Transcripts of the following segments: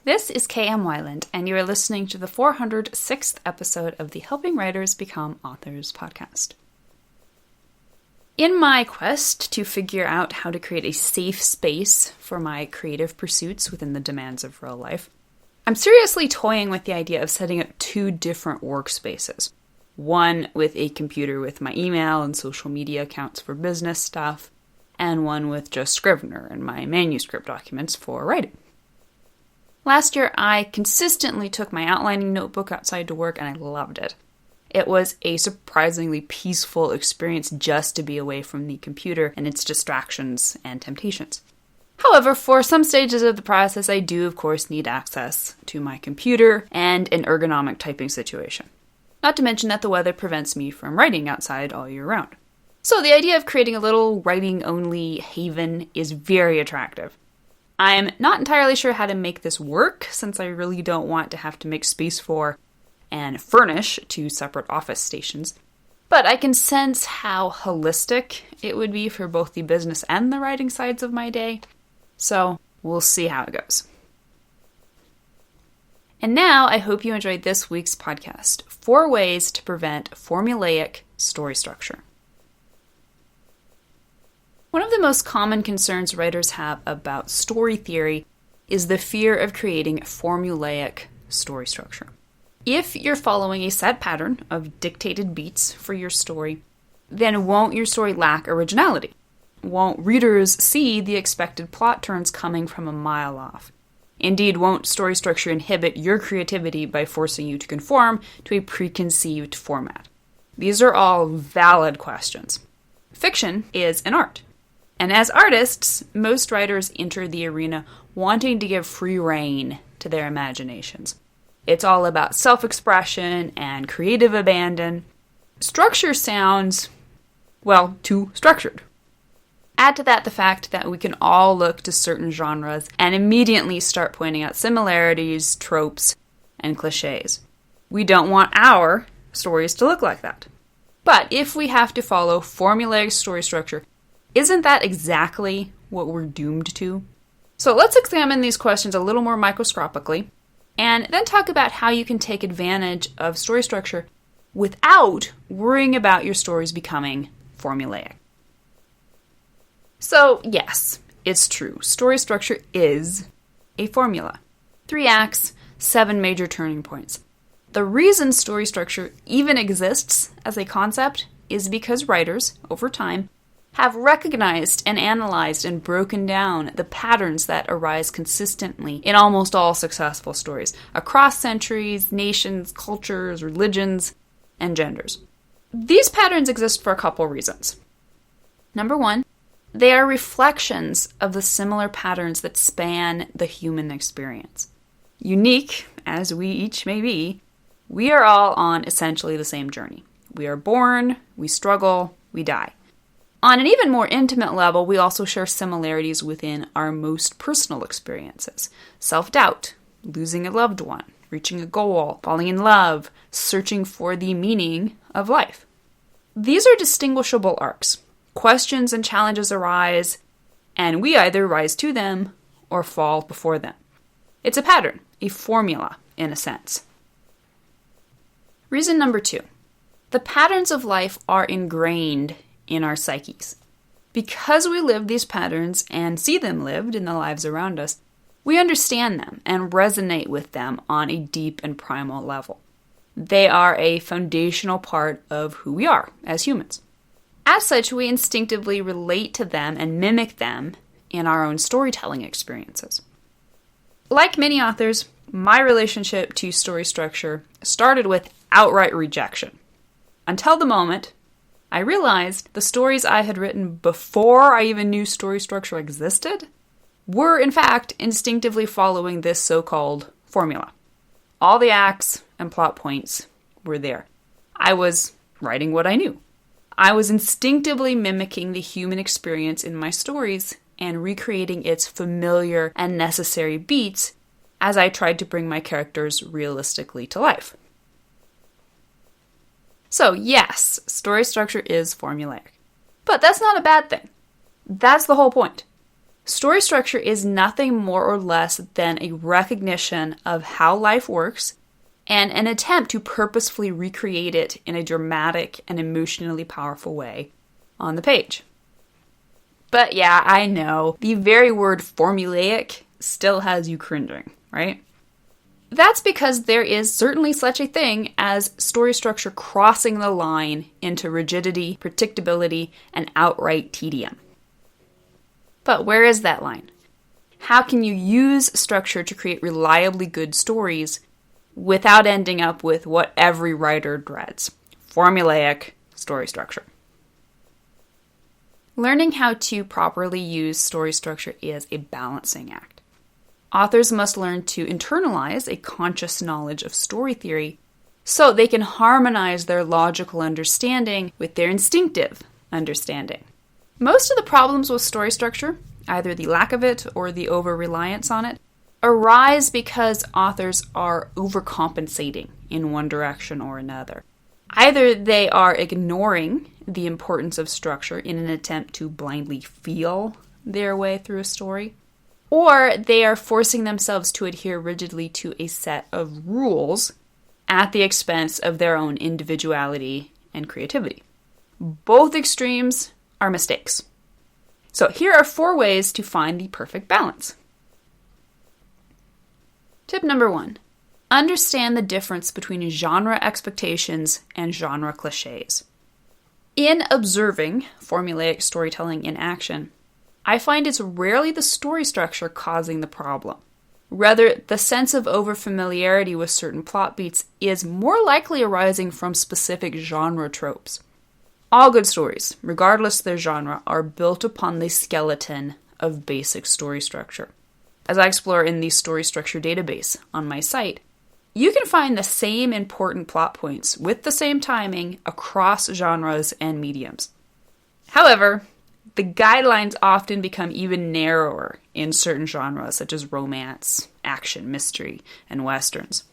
This is KM Wyland, and you are listening to the 406th episode of the Helping Writers Become Authors podcast. In my quest to figure out how to create a safe space for my creative pursuits within the demands of real life, I'm seriously toying with the idea of setting up two different workspaces. One with a computer with my email and social media accounts for business stuff, and one with just Scrivener and my manuscript documents for writing. Last year, I consistently took my outlining notebook outside to work, and I loved it. It was a surprisingly peaceful experience just to be away from the computer and its distractions and temptations. However, for some stages of the process, I do, of course, need access to my computer and an ergonomic typing situation. Not to mention that the weather prevents me from writing outside all year round. So the idea of creating a little writing-only haven is very attractive. I'm not entirely sure how to make this work, since I really don't want to have to make space for and furnish two separate office stations. But I can sense how holistic it would be for both the business and the writing sides of my day. So we'll see how it goes. And now I hope you enjoyed this week's podcast, 4 Ways to Prevent Formulaic Story Structure. One of the most common concerns writers have about story theory is the fear of creating formulaic story structure. If you're following a set pattern of dictated beats for your story, then won't your story lack originality? Won't readers see the expected plot turns coming from a mile off? Indeed, won't story structure inhibit your creativity by forcing you to conform to a preconceived format? These are all valid questions. Fiction is an art. And as artists, most writers enter the arena wanting to give free rein to their imaginations. It's all about self-expression and creative abandon. Structure sounds, well, too structured. Add to that the fact that we can all look to certain genres and immediately start pointing out similarities, tropes, and cliches. We don't want our stories to look like that. But if we have to follow formulaic story structure, isn't that exactly what we're doomed to? So let's examine these questions a little more microscopically, and then talk about how you can take advantage of story structure without worrying about your stories becoming formulaic. So yes, it's true. Story structure is a formula. 3 acts, 7 major turning points. The reason story structure even exists as a concept is because writers, over time, have recognized and analyzed and broken down the patterns that arise consistently in almost all successful stories, across centuries, nations, cultures, religions, and genders. These patterns exist for a couple reasons. Number 1, they are reflections of the similar patterns that span the human experience. Unique as we each may be, we are all on essentially the same journey. We are born, we struggle, we die. On an even more intimate level, we also share similarities within our most personal experiences. Self-doubt, losing a loved one, reaching a goal, falling in love, searching for the meaning of life. These are distinguishable arcs. Questions and challenges arise, and we either rise to them or fall before them. It's a pattern, a formula, in a sense. Reason number 2. The patterns of life are ingrained in our psyches. Because we live these patterns and see them lived in the lives around us, we understand them and resonate with them on a deep and primal level. They are a foundational part of who we are as humans. As such, we instinctively relate to them and mimic them in our own storytelling experiences. Like many authors, my relationship to story structure started with outright rejection. Until the moment I realized the stories I had written before I even knew story structure existed were, in fact, instinctively following this so-called formula. All the acts and plot points were there. I was writing what I knew. I was instinctively mimicking the human experience in my stories and recreating its familiar and necessary beats as I tried to bring my characters realistically to life. So yes, story structure is formulaic. But that's not a bad thing. That's the whole point. Story structure is nothing more or less than a recognition of how life works and an attempt to purposefully recreate it in a dramatic and emotionally powerful way on the page. But yeah, I know, the very word formulaic still has you cringing, right? That's because there is certainly such a thing as story structure crossing the line into rigidity, predictability, and outright tedium. But where is that line? How can you use structure to create reliably good stories without ending up with what every writer dreads? Formulaic story structure. Learning how to properly use story structure is a balancing act. Authors must learn to internalize a conscious knowledge of story theory so they can harmonize their logical understanding with their instinctive understanding. Most of the problems with story structure, either the lack of it or the over-reliance on it, arise because authors are overcompensating in one direction or another. Either they are ignoring the importance of structure in an attempt to blindly feel their way through a story, or they are forcing themselves to adhere rigidly to a set of rules at the expense of their own individuality and creativity. Both extremes are mistakes. So here are 4 ways to find the perfect balance. Tip number 1. Understand the difference between genre expectations and genre cliches. In observing formulaic storytelling in action, I find it's rarely the story structure causing the problem. Rather, the sense of overfamiliarity with certain plot beats is more likely arising from specific genre tropes. All good stories, regardless of their genre, are built upon the skeleton of basic story structure. As I explore in the story structure database on my site, you can find the same important plot points with the same timing across genres and mediums. However, the guidelines often become even narrower in certain genres such as romance, action, mystery, and westerns.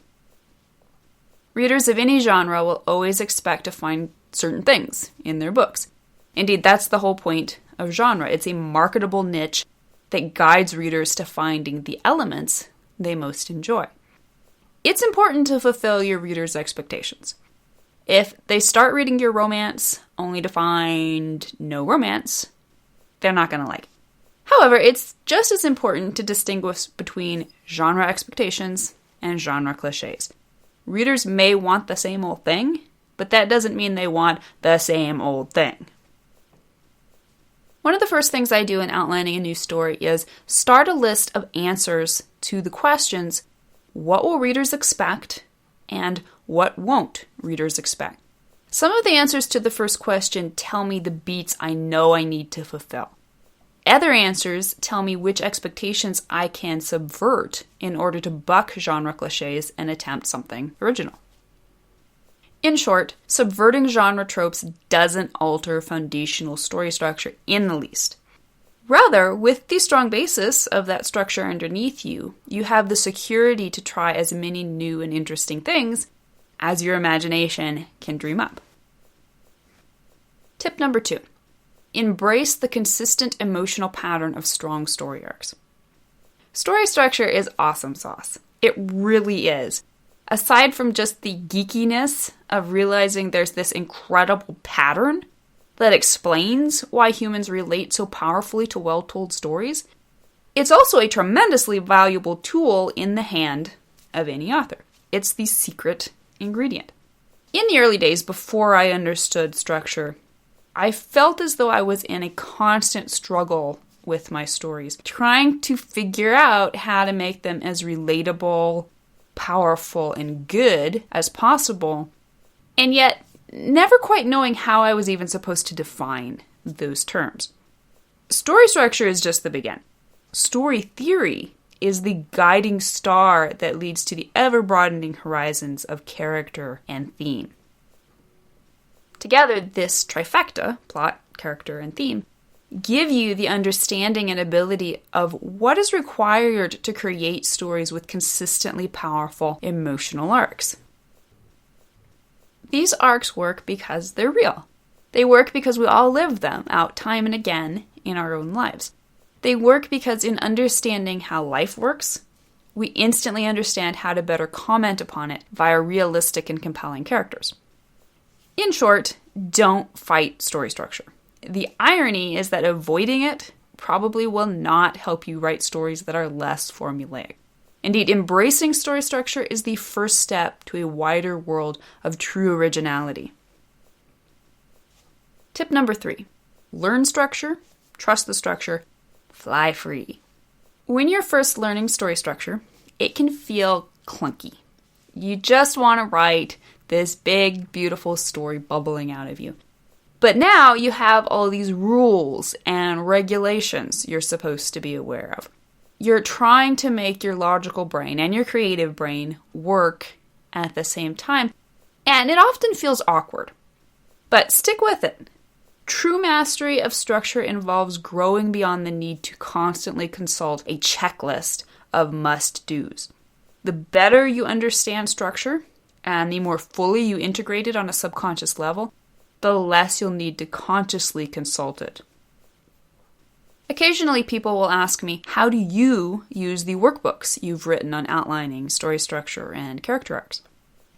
Readers of any genre will always expect to find certain things in their books. Indeed, that's the whole point of genre. It's a marketable niche that guides readers to finding the elements they most enjoy. It's important to fulfill your readers' expectations. If they start reading your romance only to find no romance, they're not going to like it. However, it's just as important to distinguish between genre expectations and genre cliches. Readers may want the same old thing, but that doesn't mean they want the same old thing. One of the first things I do in outlining a new story is start a list of answers to the questions, what will readers expect, and what won't readers expect? Some of the answers to the first question tell me the beats I know I need to fulfill. Other answers tell me which expectations I can subvert in order to buck genre cliches and attempt something original. In short, subverting genre tropes doesn't alter foundational story structure in the least. Rather, with the strong basis of that structure underneath you, you have the security to try as many new and interesting things as your imagination can dream up. Tip number 2. Embrace the consistent emotional pattern of strong story arcs. Story structure is awesome sauce. It really is. Aside from just the geekiness of realizing there's this incredible pattern that explains why humans relate so powerfully to well-told stories, it's also a tremendously valuable tool in the hand of any author. It's the secret ingredient. In the early days, before I understood structure, I felt as though I was in a constant struggle with my stories, trying to figure out how to make them as relatable, powerful, and good as possible, and yet never quite knowing how I was even supposed to define those terms. Story structure is just the beginning. Story theory is the guiding star that leads to the ever-broadening horizons of character and theme. Together, this trifecta, plot, character, and theme, give you the understanding and ability of what is required to create stories with consistently powerful emotional arcs. These arcs work because they're real. They work because we all live them out time and again in our own lives. They work because in understanding how life works, we instantly understand how to better comment upon it via realistic and compelling characters. In short, don't fight story structure. The irony is that avoiding it probably will not help you write stories that are less formulaic. Indeed, embracing story structure is the first step to a wider world of true originality. Tip number 3. Learn structure, trust the structure, fly free. When you're first learning story structure, it can feel clunky. You just want to write this big, beautiful story bubbling out of you. But now you have all these rules and regulations you're supposed to be aware of. You're trying to make your logical brain and your creative brain work at the same time, and it often feels awkward. But stick with it. True mastery of structure involves growing beyond the need to constantly consult a checklist of must-dos. The better you understand structure, and the more fully you integrate it on a subconscious level, the less you'll need to consciously consult it. Occasionally people will ask me, how do you use the workbooks you've written on outlining, story structure, and character arcs?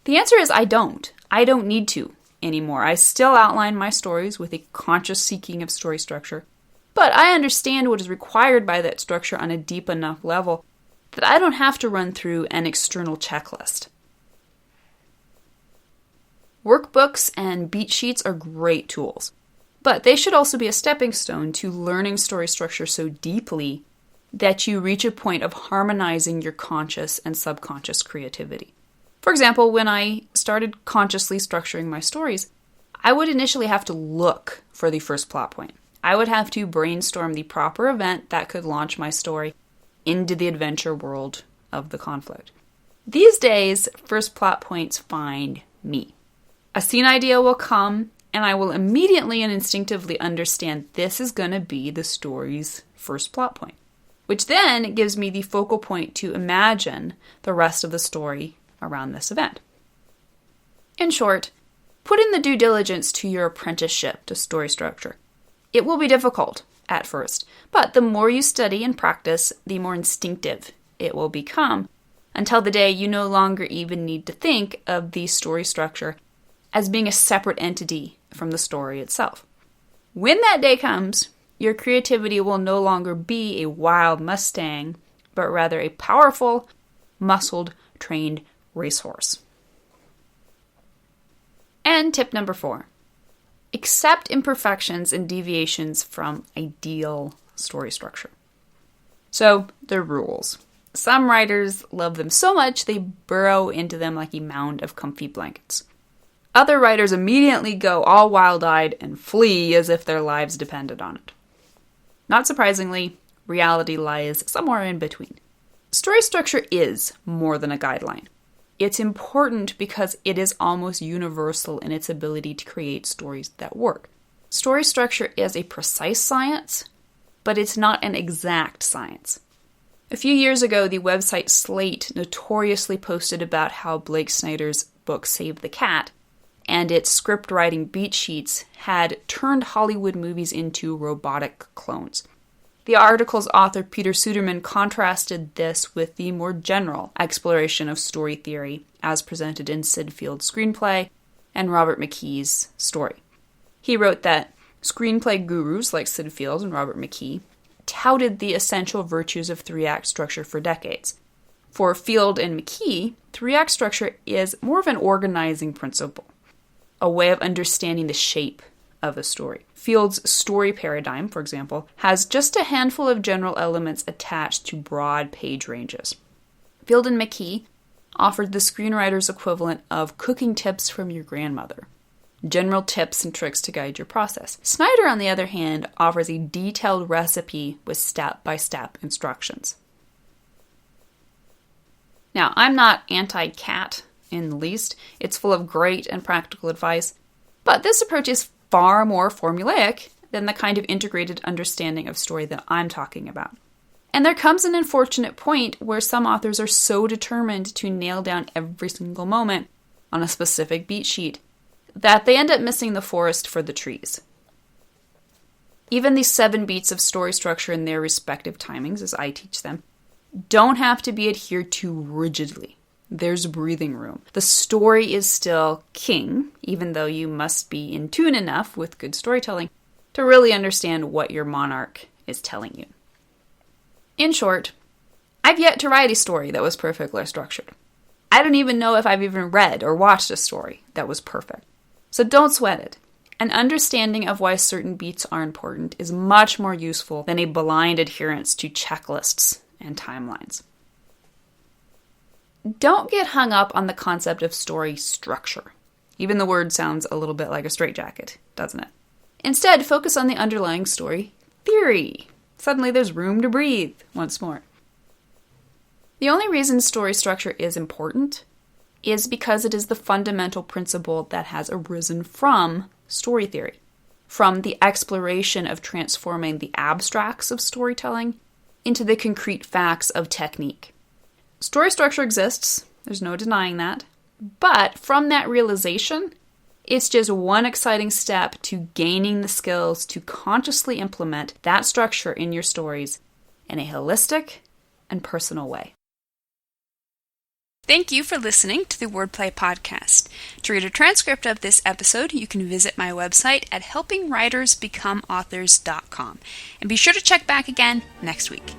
The answer is I don't. I don't need to anymore. I still outline my stories with a conscious seeking of story structure, but I understand what is required by that structure on a deep enough level that I don't have to run through an external checklist. Workbooks and beat sheets are great tools, but they should also be a stepping stone to learning story structure so deeply that you reach a point of harmonizing your conscious and subconscious creativity. For example, when I started consciously structuring my stories, I would initially have to look for the first plot point. I would have to brainstorm the proper event that could launch my story into the adventure world of the conflict. These days, first plot points find me. A scene idea will come, and I will immediately and instinctively understand this is going to be the story's first plot point, which then gives me the focal point to imagine the rest of the story around this event. In short, put in the due diligence to your apprenticeship to story structure. It will be difficult at first, but the more you study and practice, the more instinctive it will become, until the day you no longer even need to think of the story structure as being a separate entity from the story itself. When that day comes, your creativity will no longer be a wild Mustang, but rather a powerful, muscled, trained racehorse. And tip number 4. Accept imperfections and deviations from ideal story structure. So, the rules. Some writers love them so much they burrow into them like a mound of comfy blankets. Other writers immediately go all wild-eyed and flee as if their lives depended on it. Not surprisingly, reality lies somewhere in between. Story structure is more than a guideline. It's important because it is almost universal in its ability to create stories that work. Story structure is a precise science, but it's not an exact science. A few years ago, the website Slate notoriously posted about how Blake Snyder's book Save the Cat and its script writing beat sheets had turned Hollywood movies into robotic clones. The article's author, Peter Suderman, contrasted this with the more general exploration of story theory as presented in Sid Field's screenplay and Robert McKee's story. He wrote that screenplay gurus like Sid Field and Robert McKee touted the essential virtues of three-act structure for decades. For Field and McKee, three-act structure is more of an organizing principle, a way of understanding the shape of a story. Field's story paradigm, for example, has just a handful of general elements attached to broad page ranges. Field and McKee offered the screenwriter's equivalent of cooking tips from your grandmother, general tips and tricks to guide your process. Snyder, on the other hand, offers a detailed recipe with step-by-step instructions. Now, I'm not anti-cat in the least. It's full of great and practical advice, but this approach is far more formulaic than the kind of integrated understanding of story that I'm talking about. And there comes an unfortunate point where some authors are so determined to nail down every single moment on a specific beat sheet that they end up missing the forest for the trees. Even the 7 beats of story structure in their respective timings, as I teach them, don't have to be adhered to rigidly. There's breathing room. The story is still king, even though you must be in tune enough with good storytelling to really understand what your monarch is telling you. In short, I've yet to write a story that was perfectly structured. I don't even know if I've even read or watched a story that was perfect. So don't sweat it. An understanding of why certain beats are important is much more useful than a blind adherence to checklists and timelines. Don't get hung up on the concept of story structure. Even the word sounds a little bit like a straitjacket, doesn't it? Instead, focus on the underlying story theory. Suddenly there's room to breathe once more. The only reason story structure is important is because it is the fundamental principle that has arisen from story theory, from the exploration of transforming the abstracts of storytelling into the concrete facts of technique. Story structure exists, there's no denying that, but from that realization, it's just one exciting step to gaining the skills to consciously implement that structure in your stories in a holistic and personal way. Thank you for listening to the Wordplay Podcast. To read a transcript of this episode, you can visit my website at helpingwritersbecomeauthors.com. And be sure to check back again next week.